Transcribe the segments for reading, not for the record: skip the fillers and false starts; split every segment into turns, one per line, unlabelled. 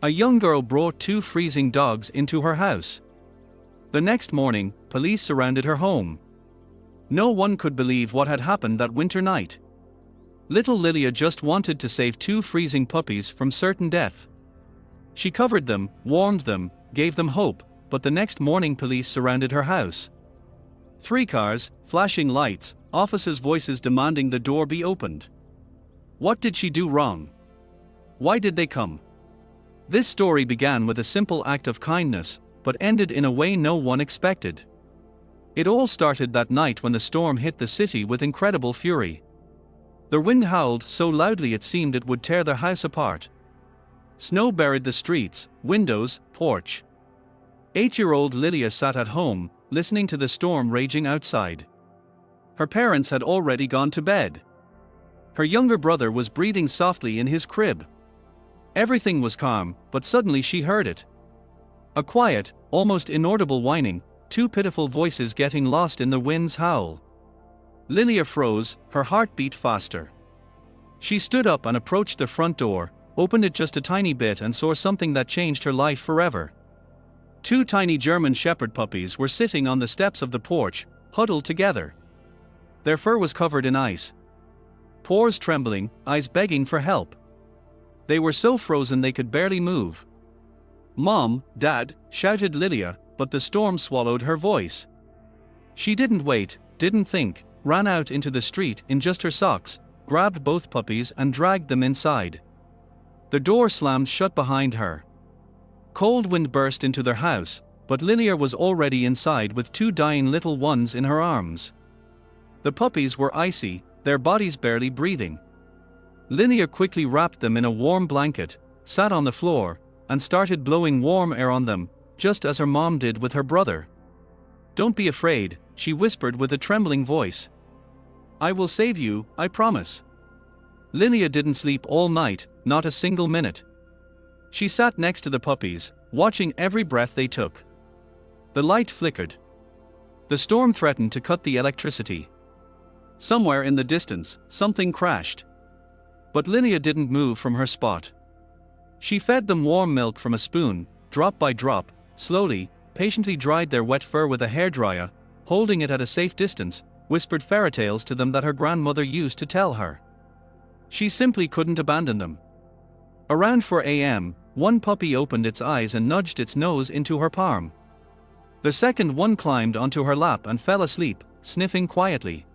A young girl brought 2 freezing dogs into her house. The next morning, police surrounded her home. No one could believe what had happened that winter night. Little Lilia just wanted to save 2 freezing puppies from certain death. She covered them, warmed them, gave them hope, but the next morning police surrounded her house. 3 cars, flashing lights, officers' voices demanding the door be opened. What did she do wrong? Why did they come? This story began with a simple act of kindness, but ended in a way no one expected. It all started that night when the storm hit the city with incredible fury. The wind howled so loudly it seemed it would tear their house apart. Snow buried the streets, windows, porch. 8-year-old Lilia sat at home, listening to the storm raging outside. Her parents had already gone to bed. Her younger brother was breathing softly in his crib. Everything was calm, but suddenly she heard it. A quiet, almost inaudible whining, 2 pitiful voices getting lost in the wind's howl. Lilia froze, her heart beat faster. She stood up and approached the front door, opened it just a tiny bit and saw something that changed her life forever. 2 tiny German Shepherd puppies were sitting on the steps of the porch, huddled together. Their fur was covered in ice. Paws trembling, eyes begging for help. They were so frozen they could barely move. "Mom, Dad," shouted Lilia, but the storm swallowed her voice. She didn't wait, didn't think, ran out into the street in just her socks, grabbed both puppies and dragged them inside. The door slammed shut behind her. Cold wind burst into their house, but Lilia was already inside with 2 dying little ones in her arms. The puppies were icy, their bodies barely breathing. Lilia quickly wrapped them in a warm blanket, sat on the floor, and started blowing warm air on them, just as her mom did with her brother. "Don't be afraid," she whispered with a trembling voice. "I will save you, I promise." Lilia didn't sleep all night, not a single minute. She sat next to the puppies, watching every breath they took. The light flickered. The storm threatened to cut the electricity. Somewhere in the distance, something crashed. But Lilia didn't move from her spot. She fed them warm milk from a spoon, drop by drop, slowly, patiently dried their wet fur with a hairdryer, holding it at a safe distance, whispered fairy tales to them that her grandmother used to tell her. She simply couldn't abandon them. Around 4 a.m., one puppy opened its eyes and nudged its nose into her palm. The second one climbed onto her lap and fell asleep, sniffing quietly.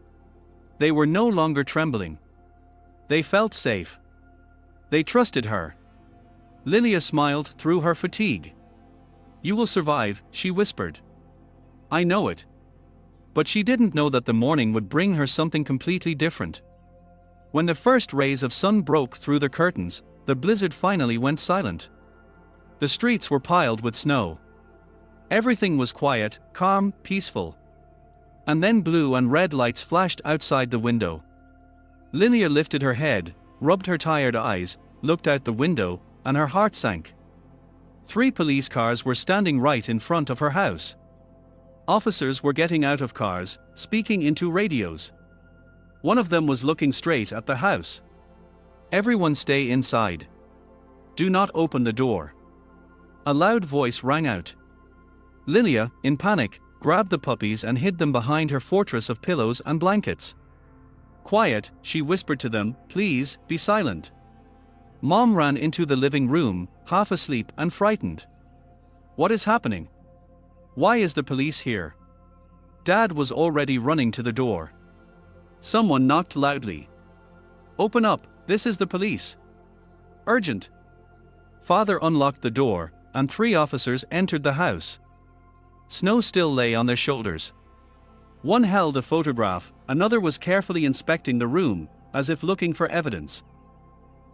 They were no longer trembling. They felt safe. They trusted her. Lilia smiled through her fatigue. "You will survive," she whispered. "I know it." But she didn't know that the morning would bring her something completely different. When the first rays of sun broke through the curtains, the blizzard finally went silent. The streets were piled with snow. Everything was quiet, calm, peaceful. And then blue and red lights flashed outside the window. Lilia lifted her head, rubbed her tired eyes, looked out the window, and her heart sank. 3 police cars were standing right in front of her house. Officers were getting out of cars, speaking into radios. One of them was looking straight at the house. "Everyone stay inside. Do not open the door." A loud voice rang out. Lilia, in panic, grabbed the puppies and hid them behind her fortress of pillows and blankets. "Quiet," she whispered to them, "please, be silent." Mom ran into the living room, half asleep and frightened. "What is happening? Why is the police here?" Dad was already running to the door. Someone knocked loudly. "Open up, this is the police. Urgent." Father unlocked the door, and 3 officers entered the house. Snow still lay on their shoulders. One held a photograph, another was carefully inspecting the room, as if looking for evidence.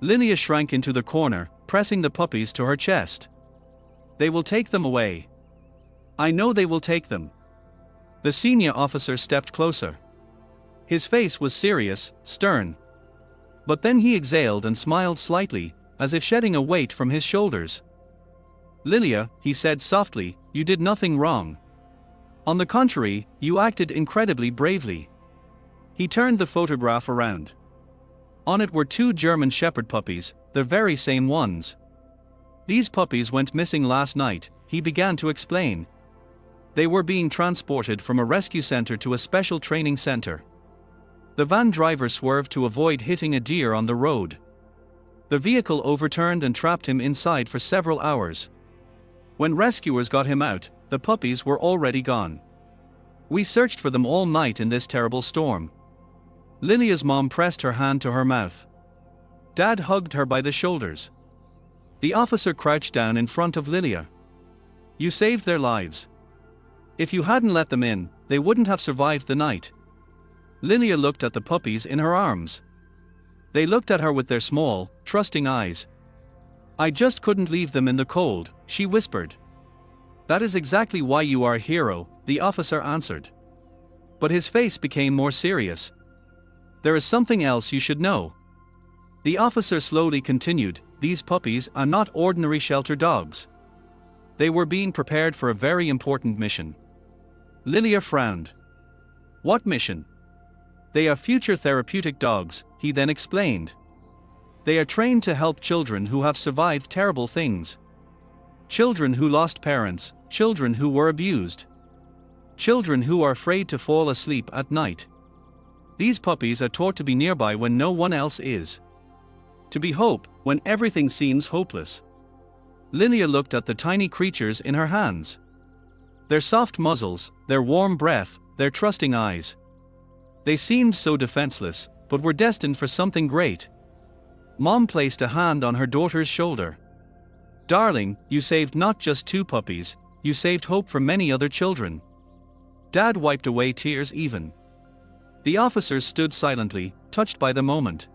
Lilia shrank into the corner, pressing the puppies to her chest. "They will take them away. I know they will take them." The senior officer stepped closer. His face was serious, stern. But then he exhaled and smiled slightly, as if shedding a weight from his shoulders. "Lilia," he said softly, "you did nothing wrong. On the contrary, you acted incredibly bravely." He turned the photograph around. On it were 2 German Shepherd puppies, the very same ones. "These puppies went missing last night," he began to explain. "They were being transported from a rescue center to a special training center. The van driver swerved to avoid hitting a deer on the road. The vehicle overturned and trapped him inside for several hours. When rescuers got him out, the puppies were already gone. We searched for them all night in this terrible storm." Lilia's mom pressed her hand to her mouth. Dad hugged her by the shoulders. The officer crouched down in front of Lilia. "You saved their lives. If you hadn't let them in, they wouldn't have survived the night." Lilia looked at the puppies in her arms. They looked at her with their small, trusting eyes. "I just couldn't leave them in the cold," she whispered. "That is exactly why you are a hero," the officer answered. But his face became more serious. "There is something else you should know." The officer slowly continued, "These puppies are not ordinary shelter dogs. They were being prepared for a very important mission." Lilia frowned. "What mission?" "They are future therapeutic dogs," he then explained. "They are trained to help children who have survived terrible things. Children who lost parents, children who were abused. Children who are afraid to fall asleep at night. These puppies are taught to be nearby when no one else is. To be hope, when everything seems hopeless." Lilia looked at the tiny creatures in her hands. Their soft muzzles, their warm breath, their trusting eyes. They seemed so defenseless, but were destined for something great. Mom placed a hand on her daughter's shoulder. "Darling, you saved not just 2 puppies, you saved hope for many other children." Dad wiped away tears even. The officers stood silently, touched by the moment.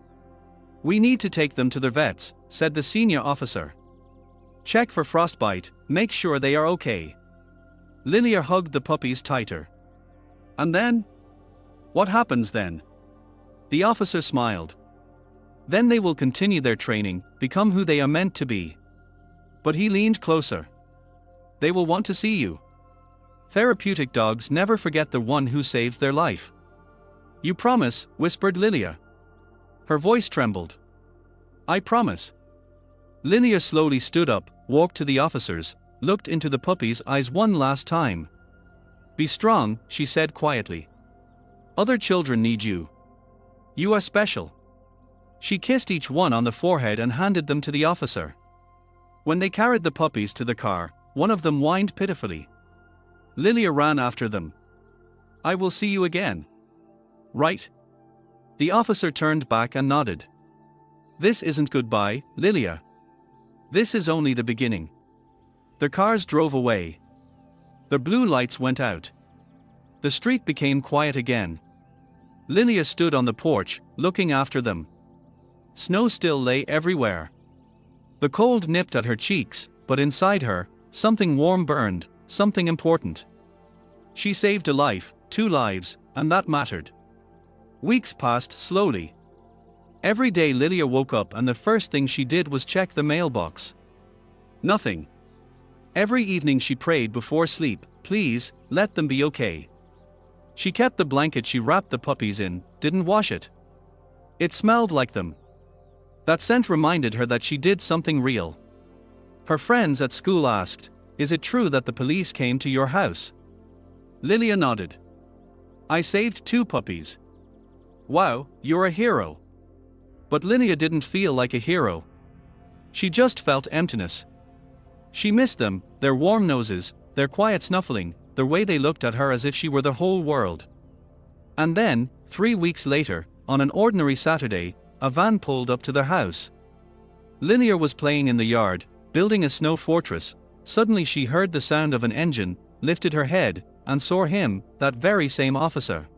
"We need to take them to the vets," said the senior officer. "Check for frostbite, make sure they are okay." Lilia hugged the puppies tighter. "And then? What happens then?" The officer smiled. "Then they will continue their training, become who they are meant to be." But he leaned closer. "They will want to see you. Therapeutic dogs never forget the one who saved their life." "You promise?" whispered Lilia. Her voice trembled. "I promise." Lilia slowly stood up, walked to the officers, looked into the puppy's eyes one last time. "Be strong," she said quietly. "Other children need you. You are special." She kissed each one on the forehead and handed them to the officer. When they carried the puppies to the car, one of them whined pitifully. Lilia ran after them. "I will see you again. Right?" The officer turned back and nodded. "This isn't goodbye, Lilia. This is only the beginning." The cars drove away. The blue lights went out. The street became quiet again. Lilia stood on the porch, looking after them. Snow still lay everywhere. The cold nipped at her cheeks, but inside her, something warm burned, something important. She saved a life, 2 lives, and that mattered. Weeks passed slowly. Every day Lilia woke up and the first thing she did was check the mailbox. Nothing. Every evening she prayed before sleep, "Please, let them be okay." She kept the blanket she wrapped the puppies in, didn't wash it. It smelled like them. That scent reminded her that she did something real. Her friends at school asked, "Is it true that the police came to your house?" Lilia nodded. "I saved 2 puppies." "Wow, you're a hero." But Lilia didn't feel like a hero. She just felt emptiness. She missed them, their warm noses, their quiet snuffling, the way they looked at her as if she were the whole world. And then, 3 weeks later, on an ordinary Saturday, a van pulled up to their house. Lilia was playing in the yard, building a snow fortress. Suddenly she heard the sound of an engine, lifted her head, and saw him, that very same officer.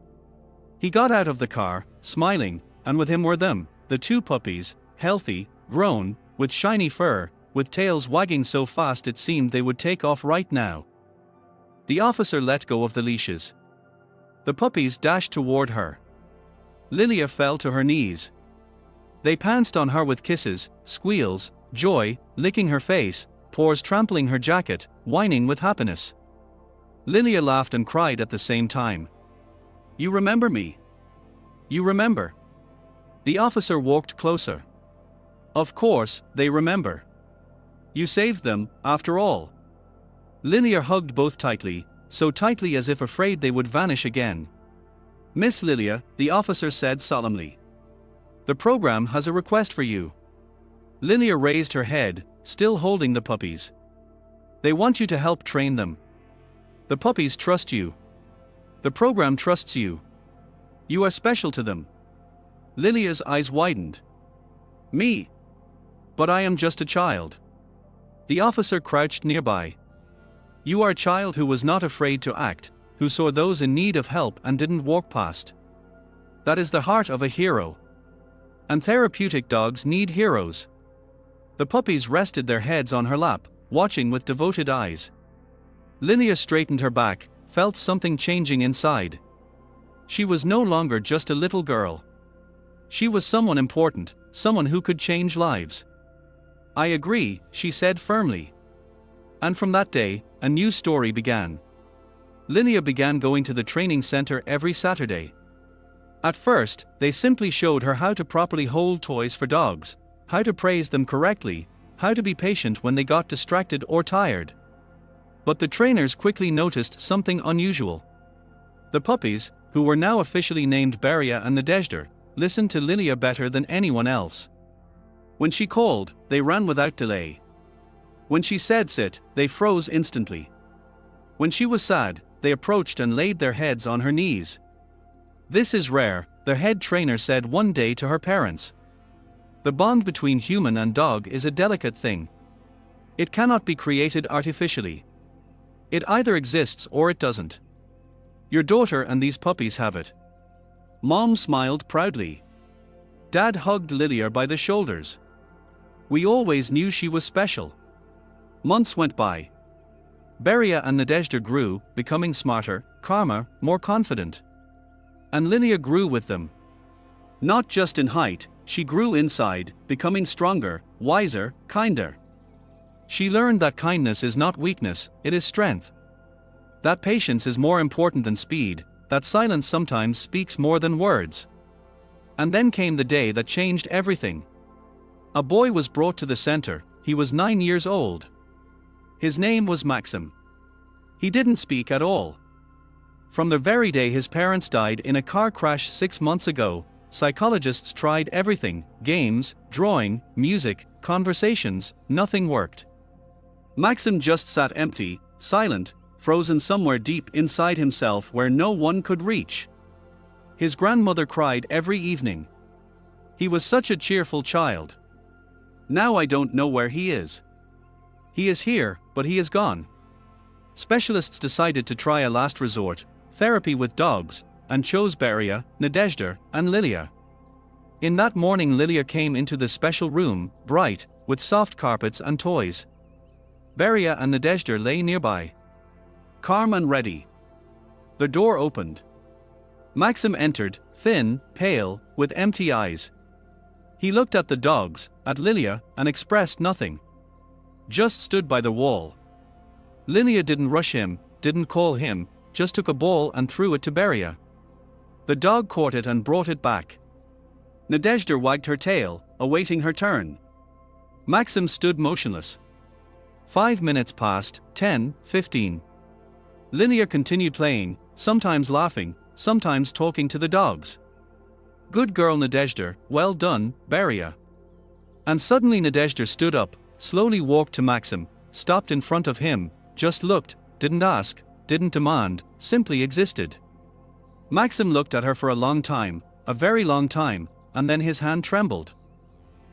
He got out of the car, smiling, and with him were them, the 2 puppies, healthy, grown, with shiny fur, with tails wagging so fast it seemed they would take off right now. The officer let go of the leashes. The puppies dashed toward her. Lilia fell to her knees. They pounced on her with kisses, squeals, joy, licking her face, paws trampling her jacket, whining with happiness. Lilia laughed and cried at the same time. "You remember me? You remember?" The officer walked closer. "Of course, they remember. You saved them, after all. Lilia hugged both tightly, so tightly as if afraid they would vanish again. Miss Lilia, the officer said solemnly. The program has a request for you. Lilia raised her head, still holding the puppies. They want you to help train them. The puppies trust you. The program trusts you. You are special to them. Lilia's eyes widened. Me? But I am just a child. The officer crouched nearby. You are a child who was not afraid to act, who saw those in need of help and didn't walk past. That is the heart of a hero. And therapeutic dogs need heroes. The puppies rested their heads on her lap, watching with devoted eyes. Lilia straightened her back, felt something changing inside. She was no longer just a little girl. She was someone important, someone who could change lives. I agree, she said firmly. And from that day, a new story began. Lilia began going to the training center every Saturday. At first, they simply showed her how to properly hold toys for dogs, how to praise them correctly, how to be patient when they got distracted or tired. But the trainers quickly noticed something unusual. The puppies, who were now officially named Beria and Nadezhda, listened to Lilia better than anyone else. When she called, they ran without delay. When she said sit, they froze instantly. When she was sad, they approached and laid their heads on her knees. This is rare, the head trainer said one day to her parents. The bond between human and dog is a delicate thing. It cannot be created artificially. It either exists or it doesn't. Your daughter and these puppies have it. Mom smiled proudly. Dad hugged Lilia by the shoulders. We always knew she was special. Months went by. Beria and Nadezhda grew, becoming smarter, calmer, more confident. And Lilia grew with them. Not just in height, she grew inside, becoming stronger, wiser, kinder. She learned that kindness is not weakness, it is strength. That patience is more important than speed, that silence sometimes speaks more than words. And then came the day that changed everything. A boy was brought to the center, he was 9 years old. His name was Maxim. He didn't speak at all. From the very day his parents died in a car crash 6 months ago, psychologists tried everything, games, drawing, music, conversations, nothing worked. Maxim just sat empty, silent, frozen somewhere deep inside himself where no one could reach. His grandmother cried every evening. He was such a cheerful child. Now I don't know where he is. He is here, but he is gone. Specialists decided to try a last resort, therapy with dogs, and chose Beria, Nadezhda, and Lilia. In that morning Lilia came into the special room, bright, with soft carpets and toys. Beria and Nadezhda lay nearby. Calm and ready. The door opened. Maxim entered, thin, pale, with empty eyes. He looked at the dogs, at Lilia, and expressed nothing. Just stood by the wall. Lilia didn't rush him, didn't call him, just took a ball and threw it to Beria. The dog caught it and brought it back. Nadezhda wagged her tail, awaiting her turn. Maxim stood motionless. 5 minutes passed, 10, 15. Lilia continued playing, sometimes laughing, sometimes talking to the dogs. Good girl Nadezhda, well done, Beria. And suddenly Nadezhda stood up, slowly walked to Maxim, stopped in front of him, just looked, didn't ask, didn't demand, simply existed. Maxim looked at her for a long time, a very long time, and then his hand trembled.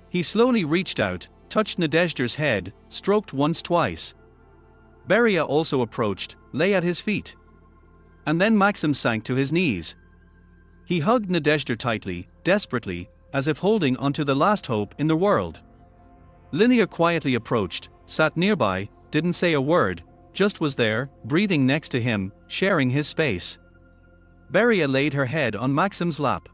He slowly reached out, touched Nadezhda's head, stroked once twice. Beria also approached, lay at his feet. And then Maxim sank to his knees. He hugged Nadezhda tightly, desperately, as if holding onto the last hope in the world. Lilia quietly approached, sat nearby, didn't say a word, just was there, breathing next to him, sharing his space. Beria laid her head on Maxim's lap.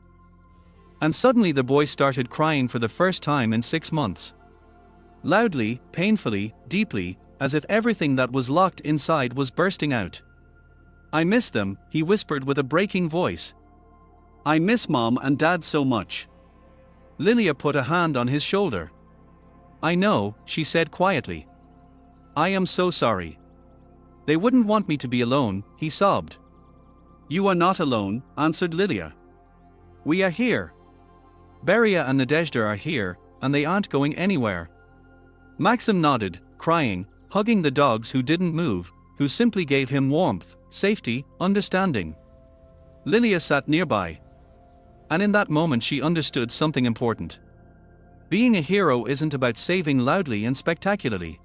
And suddenly the boy started crying for the first time in 6 months. Loudly, painfully, deeply, as if everything that was locked inside was bursting out. I miss them, he whispered with a breaking voice. I miss Mom and Dad so much. Lilia put a hand on his shoulder. I know, she said quietly. I am so sorry. They wouldn't want me to be alone, he sobbed. You are not alone, answered Lilia. We are here. Beria and Nadezhda are here, and they aren't going anywhere. Maxim nodded, crying, hugging the dogs who didn't move, who simply gave him warmth, safety, understanding. Lilia sat nearby. And in that moment she understood something important. Being a hero isn't about saving loudly and spectacularly.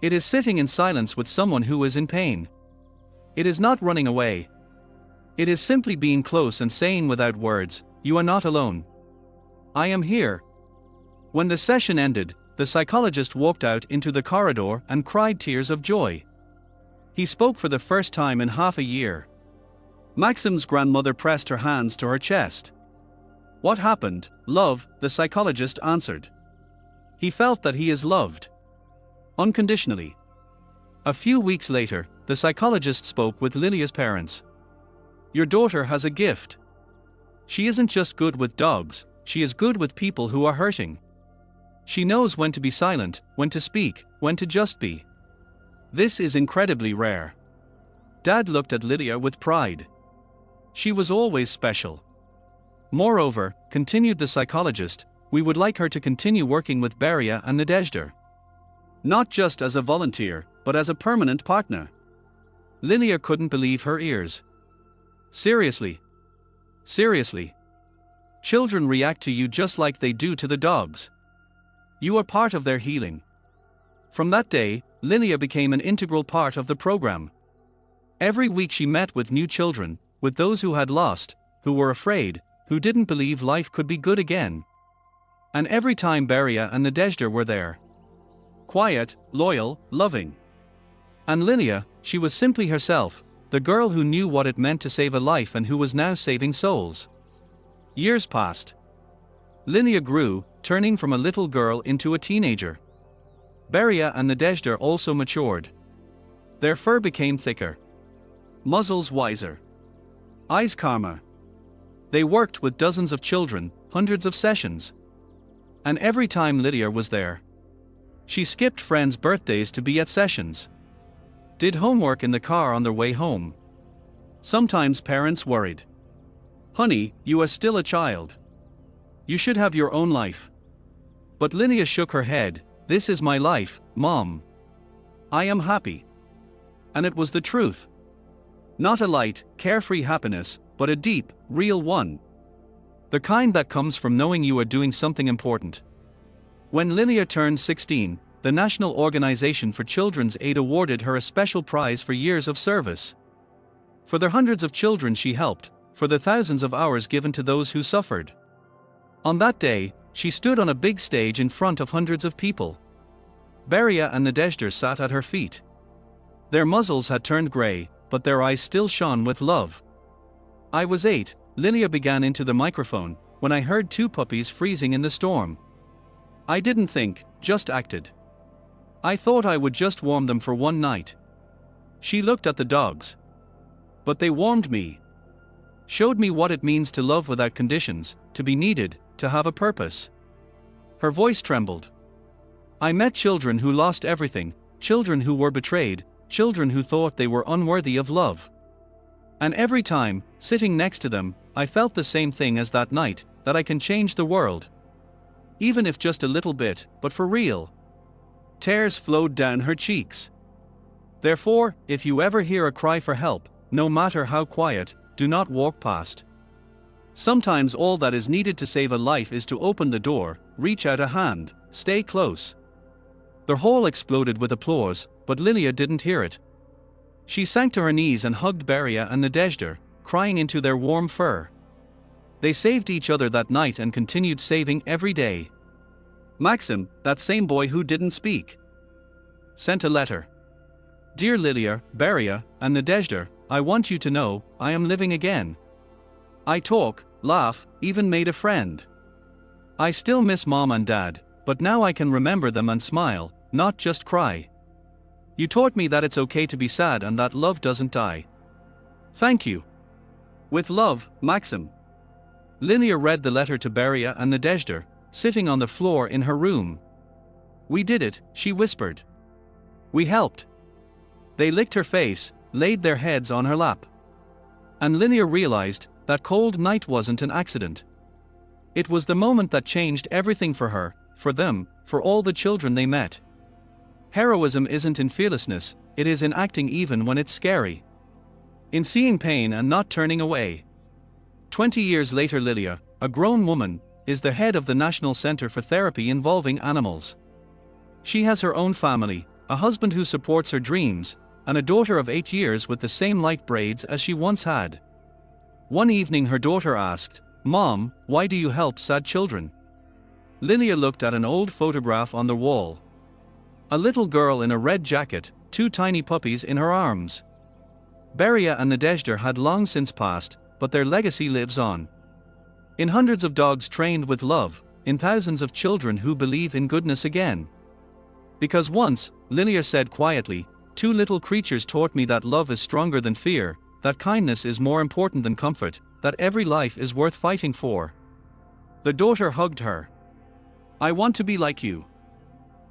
It is sitting in silence with someone who is in pain. It is not running away. It is simply being close and saying without words, you are not alone. I am here. When the session ended, the psychologist walked out into the corridor and cried tears of joy. He spoke for the first time in half a year. Maxim's grandmother pressed her hands to her chest. What happened, love? The psychologist answered. He felt that he is loved. Unconditionally. A few weeks later, the psychologist spoke with Lilia's parents. Your daughter has a gift. She isn't just good with dogs, she is good with people who are hurting. She knows when to be silent, when to speak, when to just be. This is incredibly rare. Dad looked at Lilia with pride. She was always special. Moreover, continued the psychologist, we would like her to continue working with Beria and Nadezhda. Not just as a volunteer, but as a permanent partner. Lilia couldn't believe her ears. Seriously? Seriously? Children react to you just like they do to the dogs. You are part of their healing. From that day, Lilia became an integral part of the program. Every week she met with new children, with those who had lost, who were afraid, who didn't believe life could be good again. And every time Beria and Nadezhda were there. Quiet, loyal, loving. And Lilia, she was simply herself, the girl who knew what it meant to save a life and who was now saving souls. Years passed. Lilia grew, turning from a little girl into a teenager. Beria and Nadezhda also matured. Their fur became thicker. Muzzles wiser. Eyes calmer. They worked with dozens of children, hundreds of sessions. And every time Lilia was there, she skipped friends' birthdays to be at sessions. Did homework in the car on their way home. Sometimes parents worried. Honey, you are still a child. You should have your own life. But Lilia shook her head, this is my life, Mom. I am happy. And it was the truth. Not a light, carefree happiness, but a deep, real one. The kind that comes from knowing you are doing something important. When Lilia turned 16, the National Organization for Children's Aid awarded her a special prize for years of service. For the hundreds of children she helped, for the thousands of hours given to those who suffered. On that day, she stood on a big stage in front of hundreds of people. Beria and Nadezhda sat at her feet. Their muzzles had turned grey, but their eyes still shone with love. I was 8, Lilia began into the microphone, when I heard 2 puppies freezing in the storm. I didn't think, just acted. I thought I would just warm them for one night. She looked at the dogs. But they warmed me. Showed me what it means to love without conditions, to be needed, to have a purpose. Her voice trembled. I met children who lost everything, children who were betrayed, children who thought they were unworthy of love. And every time, sitting next to them, I felt the same thing as that night, that I can change the world. Even if just a little bit, but for real. Tears flowed down her cheeks. Therefore, if you ever hear a cry for help, no matter how quiet, do not walk past. Sometimes all that is needed to save a life is to open the door, reach out a hand, stay close. The hall exploded with applause, but Lilia didn't hear it. She sank to her knees and hugged Beria and Nadezhda, crying into their warm fur. They saved each other that night and continued saving every day. Maxim, that same boy who didn't speak, sent a letter. Dear Lilia, Beria, and Nadezhda, I want you to know, I am living again. I talk, laugh, even made a friend. I still miss Mom and Dad, but now I can remember them and smile, not just cry. You taught me that it's okay to be sad and that love doesn't die. Thank you. With love, Maxim. Lilia read the letter to Beria and Nadezhda, sitting on the floor in her room. We did it, she whispered. We helped. They licked her face, laid their heads on her lap. And Lilia realized that cold night wasn't an accident. It was the moment that changed everything for her, for them, for all the children they met. Heroism isn't in fearlessness, it is in acting even when it's scary. In seeing pain and not turning away. 20 years later, Lilia, a grown woman, is the head of the National Center for Therapy Involving Animals. She has her own family, a husband who supports her dreams, and a daughter of 8 years with the same light braids as she once had. One evening her daughter asked, "Mom, why do you help sad children?" Lilia looked at an old photograph on the wall. A little girl in a red jacket, 2 tiny puppies in her arms. Beria and Nadezhda had long since passed, but their legacy lives on. In hundreds of dogs trained with love, in thousands of children who believe in goodness again. Because once, Lilia said quietly, 2 little creatures taught me that love is stronger than fear, that kindness is more important than comfort, that every life is worth fighting for. The daughter hugged her. "I want to be like you."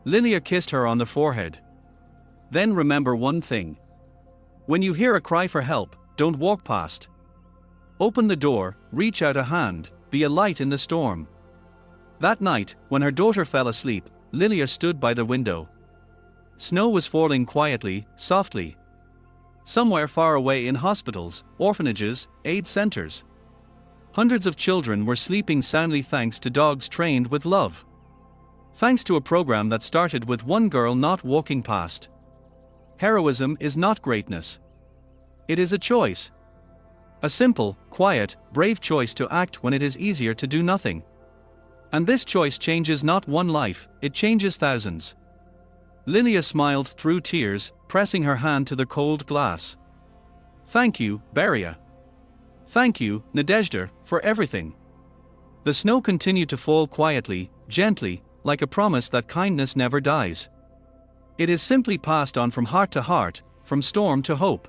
Lilia kissed her on the forehead. "Then remember one thing. When you hear a cry for help, don't walk past. Open the door, reach out a hand, be a light in the storm." That night, when her daughter fell asleep, Lilia stood by the window. Snow was falling quietly, softly. Somewhere far away in hospitals, orphanages, aid centers. Hundreds of children were sleeping soundly thanks to dogs trained with love. Thanks to a program that started with one girl not walking past. Heroism is not greatness. It is a choice. A simple, quiet, brave choice to act when it is easier to do nothing. And this choice changes not one life, it changes thousands. Lilia smiled through tears, pressing her hand to the cold glass. "Thank you, Beria. Thank you, Nadezhda, for everything." The snow continued to fall quietly, gently, like a promise that kindness never dies. It is simply passed on from heart to heart, from storm to hope.